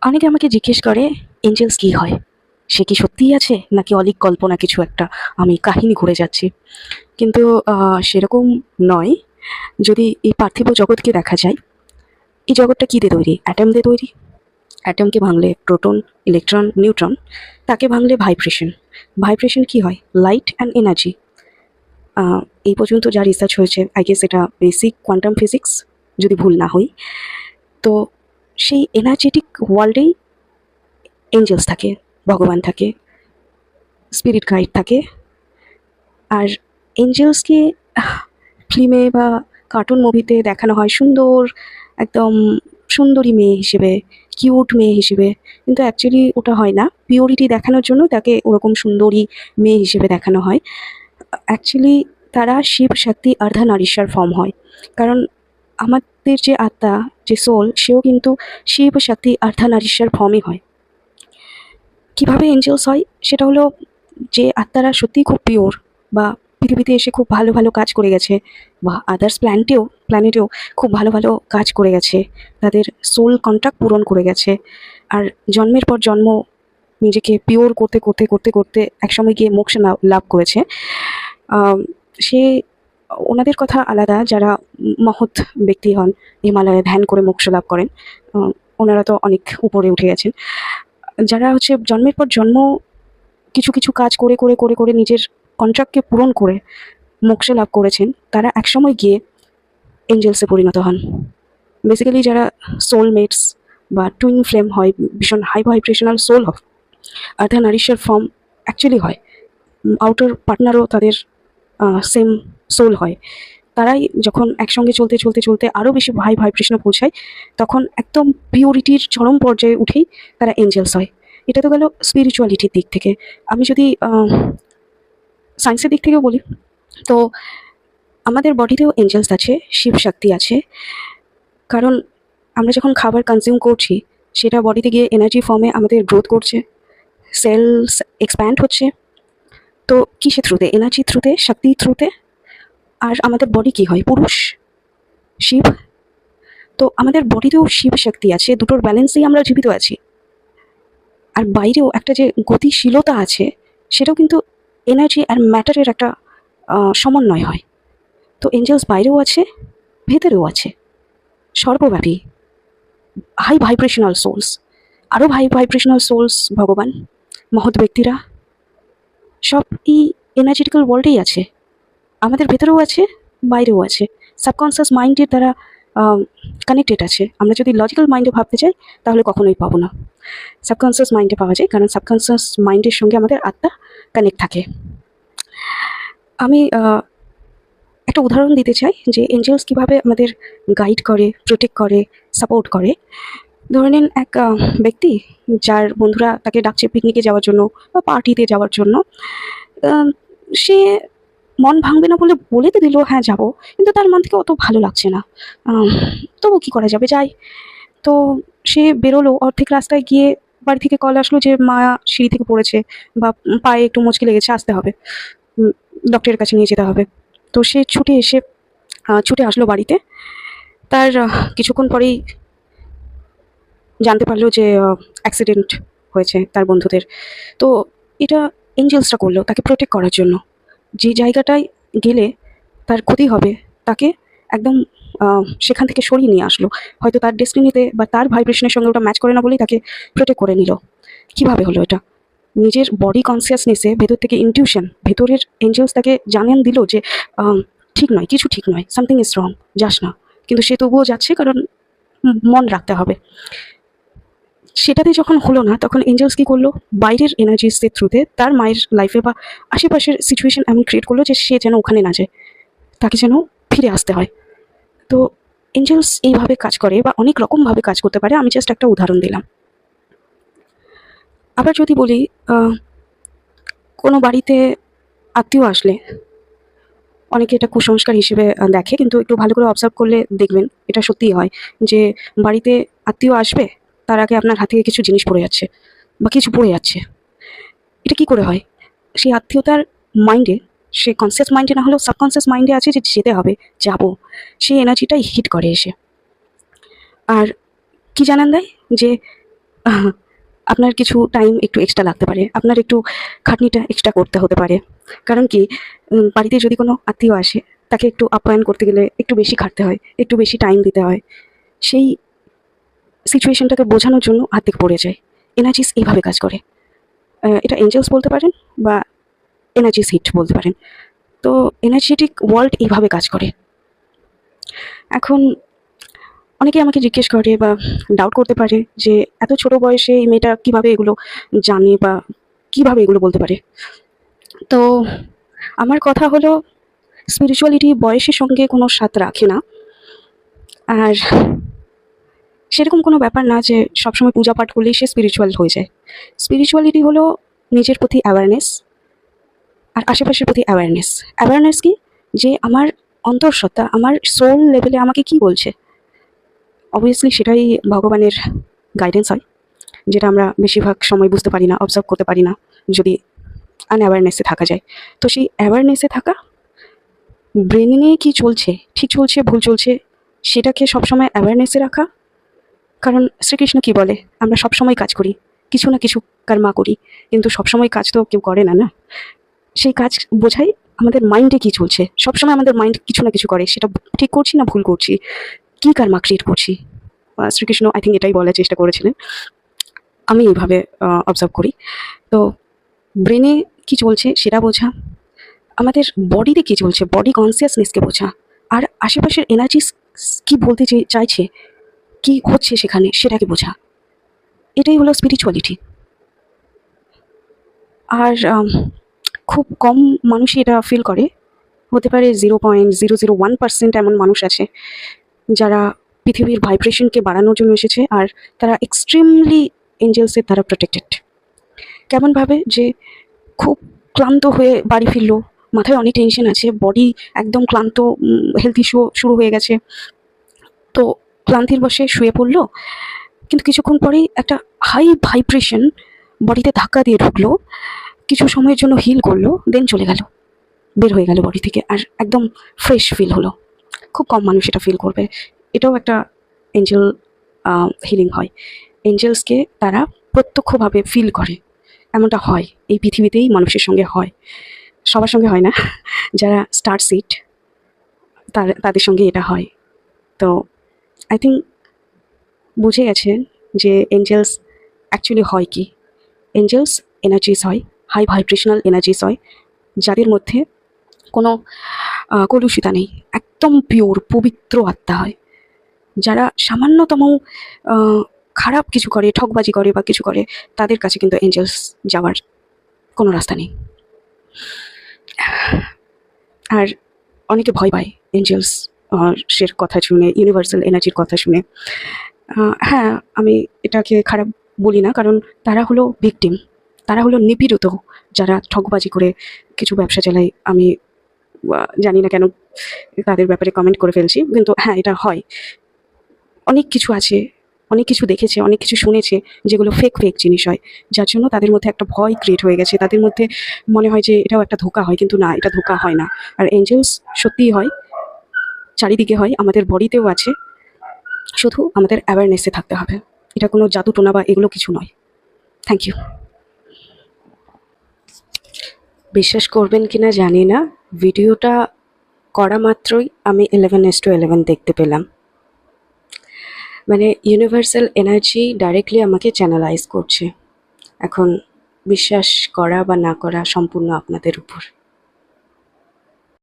অনেকে আমাকে জিজ্ঞেস করে এঞ্জেলস কি হয়, সে কি সত্যিই আছে নাকি অলীক কল্পনা কিছু একটা, আমি কাহিনী ঘুরে যাচ্ছি। কিন্তু সেরকম নয়। যদি এই পার্থিব জগৎকে দেখা যায়, এই জগৎটা কী দিয়ে তৈরি? অ্যাটম দিয়ে তৈরি। অ্যাটমকে ভাঙলে প্রোটন, ইলেকট্রন, নিউট্রন, তাকে ভাঙলে ভাইব্রেশন। ভাইব্রেশন কি হয়? Light and energy. এই পর্যন্ত যা রিসার্চ হয়েছে, আই গেস এটা বেসিক কোয়ান্টাম ফিজিক্স, যদি ভুল না হই। তো সেই এনার্জেটিক ওয়ার্ল্ডেই এঞ্জেলস থাকে, ভগবান থাকে, স্পিরিট গাইড থাকে। আর এঞ্জেলসকে ফিল্মে বা কার্টুন মুভিতে দেখানো হয় সুন্দর, একদম সুন্দরী মেয়ে হিসেবে, কিউট মেয়ে হিসেবে। কিন্তু অ্যাকচুয়ালি ওটা হয় না। পিওরিটি দেখানোর জন্য তাকে ওরকম সুন্দরী মেয়ে হিসেবে দেখানো হয়। অ্যাকচুয়ালি তারা শিব শক্তি অর্ধনারীশ্বর ফর্ম হয়। কারণ আমাদের যে আত্মা, যে সোল, সেও কিন্তু শিব শক্তি অর্ধনারীশ্বর ফর্মই হয়। কীভাবে এঞ্জেলস হয় সেটা হলো, যে আত্মারা সত্যিই খুব পিওর, বা পৃথিবীতে এসে খুব ভালো ভালো কাজ করে গেছে, বা আদার্স প্ল্যানেটেও খুব ভালো ভালো কাজ করে গেছে, তাদের সোল কন্ট্রাক্ট পূরণ করে গেছে। আর জন্মের পর জন্ম নিজেকে পিওর করতে করতে করতে করতে একসময় গিয়ে মোক্ষ লাভ করেছে। সে ওনাদের কথা আলাদা, যারা মহৎ ব্যক্তি হন, হিমালয়ে ধ্যান করে মোক্ষ লাভ করেন, ওনারা তো অনেক উপরে উঠে গেছেন। যারা হচ্ছে জন্মের পর জন্ম কিছু কিছু কাজ করে করে করে করে নিজের কন্ট্রাক্টকে পূরণ করে মোক্ষ লাভ করেছেন, তারা একসময় গিয়ে এঞ্জেলসে পরিণত হন। বেসিক্যালি যারা সোলমেটস বা টুইন ফ্লেম হয়, ভীষণ হাই ভাইব্রেশনাল সোল হয়, অর্ধনারীশ্বর ফর্ম অ্যাকচুয়ালি হয়, আউটার পার্টনারও তাদের সেম সোল হয়। তারাই যখন একসঙ্গে চলতে চলতে চলতে আরও বেশি হাই ভাইব্রেশনে পৌঁছায়, তখন একদম পিওরিটির চরম পর্যায়ে উঠেই তারা এঞ্জেলস হয়। এটা তো গেল স্পিরিচুয়ালিটির দিক থেকে। আমি যদি সায়েন্সের দিক থেকেও বলি, তো আমাদের বডিতেও এঞ্জেলস আছে, শিব শক্তি আছে। কারণ আমরা যখন খাবার কনজিউম করছি, সেটা বডিতে গিয়ে এনার্জি ফর্মে আমাদের গ্রোথ করছে, সেলস এক্সপ্যান্ড হচ্ছে। তো কিসের থ্রুতে? এনার্জি থ্রুতে, শক্তির থ্রুতে। আর আমাদের বডি কী হয়? পুরুষ, শিব। তো আমাদের বডিতেও শিব শক্তি আছে, দুটোর ব্যালেন্সেই আমরা জীবিত আছি। আর বাইরেও একটা যে গতিশীলতা আছে, সেটাও কিন্তু এনার্জি আর ম্যাটারের একটা সমন্বয় হয়। তো এঞ্জেলস বাইরেও আছে, ভেতরেও আছে, সর্বব্যাপী হাই ভাইব্রেশনাল সোলস। আরও হাই ভাইব্রেশনাল সোলস, ভগবান, মহৎ ব্যক্তিরা, সব এই এনার্জেটিক্যাল ওয়ার্ল্ডেই আছে। আমাদের ভেতরেও আছে, বাইরেও আছে। সাবকনসিয়াস মাইন্ডের দ্বারা কানেক্টেড আছে। আমরা যদি লজিক্যাল মাইন্ডে ভাবতে চাই, তাহলে কখনোই পাবো না। সাবকনসিয়াস মাইন্ডে পাওয়া যায়, কারণ সাবকনসিয়াস মাইন্ডের সঙ্গে আমাদের আত্মা কানেক্ট থাকে। আমি একটা উদাহরণ দিতে চাই যে এঞ্জেলস কীভাবে আমাদের গাইড করে, প্রোটেক্ট করে, সাপোর্ট করে। ধরে নিন এক ব্যক্তি, যার বন্ধুরা তাকে ডাকছে পিকনিকে যাওয়ার জন্য বা পার্টিতে যাওয়ার জন্য। সে মন ভাঙবে না বলে বলে তো দিল হ্যাঁ যাব, কিন্তু তার মন থেকে অত ভালো লাগছে না। তবু কী করা যাবে, যাই। তো সে বেরোলো, অর্ধেক রাস্তায় গিয়ে বাড়ি থেকে কল আসলো যে মা সিঁড়ি থেকে পড়েছে, বা পায়ে একটু মুচকি লেগেছে, আসতে হবে, ডক্টরের কাছে নিয়ে যেতে হবে। তো সে ছুটে আসলো বাড়িতে। তার কিছুক্ষণ পরেই জানতে পারলো যে অ্যাক্সিডেন্ট হয়েছে তার বন্ধুদের। তো এটা এঞ্জেলসটা করলো তাকে প্রোটেক্ট করার জন্য। যে জায়গাটায় গেলে তার ক্ষতি হবে, তাকে একদম সেখান থেকে সরিয়ে নিয়ে আসলো। হয়তো তার ডেস্টিনিতে বা তার ভাইব্রেশনের সঙ্গে ওটা ম্যাচ করে না বলেই তাকে প্রোটেক্ট করে নিল। কীভাবে হলো এটা? নিজের বডি কনসিয়াসনেসে ভেতর থেকে ইনটিউশন, ভেতরের এঞ্জেলস তাকে জানিয়ে দিল যে ঠিক নয়, কিছু ঠিক নয়, সামথিং ইজ রং, যাস না। কিন্তু সে তবুও যাচ্ছে, কারণ মন রাখতে হবে। সেটাতে যখন হলো না, তখন এঞ্জেলস কী করলো? বাইরের এনার্জিসের থ্রুতে তার মায়ের লাইফে বা আশেপাশের সিচুয়েশন এমন ক্রিয়েট করলো যে সে যেন ওখানে না যায়, তাকে যেন ফিরে আসতে হয়। তো এঞ্জেলস এইভাবে কাজ করে, বা অনেক রকমভাবে কাজ করতে পারে। আমি জাস্ট একটা উদাহরণ দিলাম। আবার যদি বলি, কোনো বাড়িতে আত্মীয় আসলে অনেকে এটা কুসংস্কার হিসেবে দেখে, কিন্তু একটু ভালো করে অবজার্ভ করলে দেখবেন এটা সত্যিই হয়। যে বাড়িতে আত্মীয় আসবে, তার আগে আপনার হাত থেকে কিছু জিনিস পড়ে যাচ্ছে বা কিছু পড়ে যাচ্ছে। এটা কি করে হয়? সেই আত্মীয়তার মাইন্ডে, সে কনসিয়াস মাইন্ডে না হলেও সাবকনসিয়াস মাইন্ডে আছে যে যেতে হবে, যাবো, সেই এনার্জিটাই হিট করে এসে। আর কি জানান দেয়? যে আপনার কিছু টাইম একটু এক্সট্রা লাগতে পারে, আপনার একটু খাটনিটা এক্সট্রা করতে হতে পারে। কারণ কি, বাড়িতে যদি কোনো আত্মীয় আসে, তাকে একটু আপ্যায়ন করতে গেলে একটু বেশি খাটতে হয়, একটু বেশি টাইম দিতে হয়। সেই সিচুয়েশনটাকে বোঝানোর জন্য হাত পড়ে যায়। এনার্জিস এইভাবে কাজ করে। এটা এঞ্জেলস বলতে পারেন বা এনার্জিস হিট বলতে পারেন। তো এনার্জেটিক ওয়ার্ল্ড এইভাবে কাজ করে। এখন অনেকে আমাকে জিজ্ঞেস করে বা ডাউট করতে পারে যে এত ছোট বয়সে এই মেয়েটা কীভাবে এগুলো জানে বা কীভাবে এগুলো বলতে পারে। তো আমার কথা হলো, স্পিরিচুয়ালিটি বয়সের সঙ্গে কোনো সাথ রাখে না। আর সেরকম কোনো ব্যাপার না যে সবসময় পূজা পাঠ করলেই সে স্পিরিচুয়াল হয়ে যায়। স্পিরিচুয়ালিটি হলো নিজের প্রতি অ্যাওয়ারনেস আর আশেপাশের প্রতি অ্যাওয়ারনেস। অ্যাওয়ারনেস কি, যে আমার অন্তঃসত্ত্বা, আমার সোল লেভেলে আমাকে কি বলছে। অবভিয়াসলি সেটাই ভগবানের গাইডেন্স হয়, যেটা আমরা বেশিরভাগ সময় বুঝতে পারি না, অবজার্ভ করতে পারি না, যদি আনঅ্যাওয়ারনেসে থাকা যায়। তো সেই অ্যাওয়ারনেসে থাকা, ব্রেনে নিয়ে কী চলছে, ঠিক চলছে ভুল চলছে, সেটাকে সবসময় অ্যাওয়ারনেসে রাখা। কারণ শ্রীকৃষ্ণ কি বলে, আমরা সবসময় কাজ করি, কিছু না কিছু কর্মা করি, কিন্তু সবসময় কাজ তো কেউ করে না, না। সেই কাজ বোঝাই আমাদের মাইন্ডে কী চলছে। সবসময় আমাদের মাইন্ড কিছু না কিছু করে, সেটা ঠিক করছি না ভুল করছি, কী কর্মা ক্রিয়েট করছি। শ্রীকৃষ্ণ আই থিঙ্ক এটাই বলার চেষ্টা করেছিলেন, আমি এইভাবে অবজার্ভ করি। তো ব্রেনে কি চলছে সেটা বোঝা, আমাদের বডিতে কী চলছে, বডি কনসিয়াসনেসকে বোঝা, আর আশেপাশের এনার্জি কী বলতে চাইছে, কী হচ্ছে সেখানে, সেটাকে বোঝা। এটাই হলো স্পিরিচুয়ালিটি। আর খুব কম মানুষই এটা ফিল করে। হতে পারে 0.001% এমন মানুষ আছে যারা পৃথিবীর ভাইব্রেশনকে বাড়ানোর জন্য এসেছে, আর তারা এক্সট্রিমলি এঞ্জেলসের দ্বারা প্রোটেক্টেড। কেমনভাবে, যে খুব ক্লান্ত হয়ে বাড়ি ফিরলো, মাথায় অনেক টেনশন আছে, বডি একদম ক্লান্ত, হেলথ ইস্যু শুরু হয়ে গেছে, তো ক্লান্তির বশে শুয়ে পড়লো, কিন্তু কিছুক্ষণ পরেই একটা হাই ভাইব্রেশন বডিতে ধাক্কা দিয়ে ঢুকলো, কিছু সময়ের জন্য হিল করলো, দেন চলে গেল, বের হয়ে গেল বডি থেকে, আর একদম ফ্রেশ ফিল হলো। খুব কম মানুষ এটা ফিল করবে। এটাও একটা এঞ্জেল হিলিং হয়। এঞ্জেলসকে তারা প্রত্যক্ষভাবে ফিল করে, এমনটা হয় এই পৃথিবীতেই মানুষের সঙ্গে হয়, সবার সঙ্গে হয় না। যারা স্টার সিট, তাদের সঙ্গে এটা হয়। তো আই থিঙ্ক বুঝে গেছেন যে এঞ্জেলস অ্যাকচুয়ালি হয় কি। এঞ্জেলস এনার্জিস হয়, হাই ভাইব্রেশনাল এনার্জিস হয়, যাদের মধ্যে কোনো কলুষিতা নেই, একদম পিওর পবিত্র আত্মা হয়। যারা সামান্যতম খারাপ কিছু করে, ঠকবাজি করে বা কিছু করে, তাদের কাছে কিন্তু এঞ্জেলস যাওয়ার কোনো রাস্তা নেই। আর অনেকে ভয় পায় এঞ্জেলস সের কথা শুনে, ইউনিভার্সাল এনার্জির কথা শুনে। হ্যাঁ, আমি এটাকে খারাপ বলি না, কারণ তারা হলো ভিকটিম, তারা হলো নিপীড়িত, যারা ঠকবাজি করে কিছু ব্যবসা চালায়। আমি জানি না কেন তাদের ব্যাপারে কমেন্ট করে ফেলছি, কিন্তু হ্যাঁ, এটা হয়। অনেক কিছু আছে, অনেক কিছু দেখেছে, অনেক কিছু শুনেছে, যেগুলো ফেক জিনিস হয়, যার জন্য তাদের মধ্যে একটা ভয় ক্রিয়েট হয়ে গেছে। তাদের মধ্যে মনে হয় যে এটাও একটা ধোঁকা হয়, কিন্তু না, এটা ধোঁকা হয় না। আর এঞ্জেলস সত্যিই হয়, চারিদিকে হয়, আমাদের বডিতেও আছে, শুধু আমাদের অ্যাওয়ারনেসে থাকতে হবে। এটা কোনো জাদু টোনা বা এগুলো কিছু নয়। Thank you. বিশ্বাস করবেন কিনা জানি না, ভিডিওটা করা মাত্রই আমি 11:11 দেখতে পেলাম। মানে ইউনিভার্সাল এনার্জি ডাইরেক্টলি আমাকে চ্যানেলাইজ করছে। এখন বিশ্বাস করা বা না করা সম্পূর্ণ আপনাদের উপর।